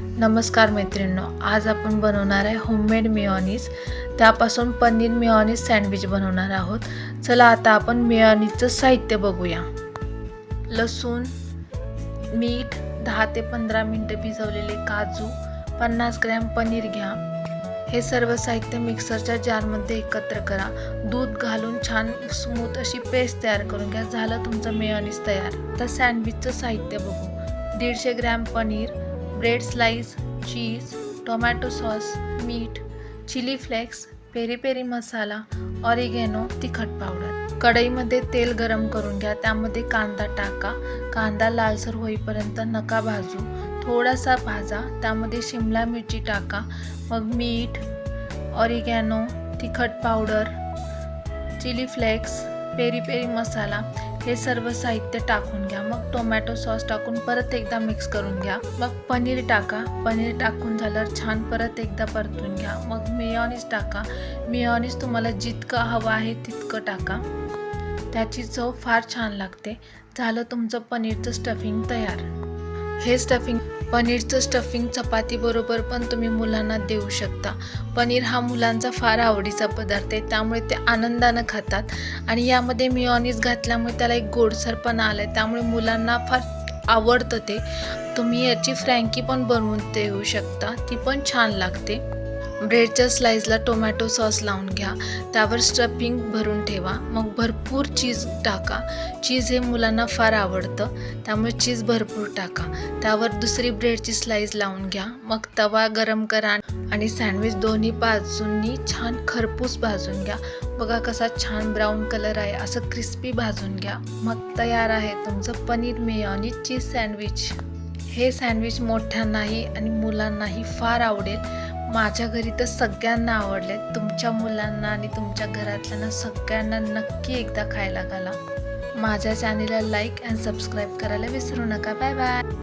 नमस्कार मैत्रिणींनो, आज आपण बनवणार आहे होममेड मेयोनीज। त्यापासून पनीर मेयोनीज सँडविच बनवणार आहोत। चला आता आपण मेयोनीजचं साहित्य बघूया। लसूण, मीठ, 10 ते 15 मिनिटे भिजवलेले काजू, 50 ग्रॅम पनीर घ्या। हे सर्व साहित्य मिक्सरच्या जारमध्ये एकत्र करा। दूध घालून छान स्मूथ अशी पेस्ट तयार करून घ्या। झालं तुमचं मेयोनीज तयार। आता सँडविचचं साहित्य बघू। 150 ग्रॅम पनीर, ब्रेड स्लाइस, चीज, टोमॅटो सॉस, मीठ, चिली फ्लेक्स, पेरी पेरी मसाला, ऑरिगॅनो, तिखट पावडर। कढईमध्ये तेल गरम करून घ्या। त्यामध्ये कांदा टाका। कांदा लालसर होईपर्यंत नका भाजू, थोडासा भाजा। त्यामध्ये शिमला मिरची टाका, मग मीठ, ऑरिगॅनो, तिखट powder, chilli flakes, peri peri masala हे सर्व साहित्य टाकून घ्या। मग टोमॅटो सॉस टाकून परत एकदा मिक्स करून घ्या। मग पनीर टाका। पनीर टाकून झाल्यावर छान परत एकदा परतून घ्या। मग मेयोनीज टाका। मेयोनीज तुम्हाला जितकं हवं आहे तितकं टाका, त्याची चव फार छान लागते। झालं तुमचं पनीरचं स्टफिंग तयार। हे पनीरचं स्टफिंग चपाती बरोबर पण तुम्ही मुलांना देऊ शकता। पनीर हा मुलांचा फार आवडीचा पदार्थ आहे, त्यामुळे ते आनंदानं खातात। आणि यामध्ये मेयोनीज घातल्यामुळे त्याला एक गोडसरपणा आलाय, त्यामुळे मुलांना फार आवडतं ते। तुम्ही याची फ्रँकी पण बनवून देऊ शकता, ती पण छान लागते। ब्रेडच्या स्लाइसला टोमॅटो सॉस लावून घ्या। त्यावर स्टफिंग भरून ठेवा। मग भरपूर चीज टाका। चीज हे मुलांना फार आवडतं, त्यामुळे चीज भरपूर टाका। त्यावर दुसरी ब्रेडची स्लाइस लावून घ्या। मग तवा गरम करा आणि सँडविच दोन्ही बाजूंनी छान खरपूस भाजून घ्या। बघा कसा छान ब्राऊन कलर आहे, असं क्रिस्पी भाजून घ्या। मग तयार आहे तुमचं पनीर मेयोनीज चीज सँडविच। हे सँडविच मोठ्यांनाही आणि मुलांनाही फार आवडेल। माझ्या घरी तर सगळ्यांना आवडले। तुमच्या मुलांना आणि तुमच्या घरातल्यांना सगळ्यांना नक्की एकदा खायला घाला। माझ्या चॅनेलला लाईक अँड सबस्क्राईब करायला विसरू नका। Bye bye.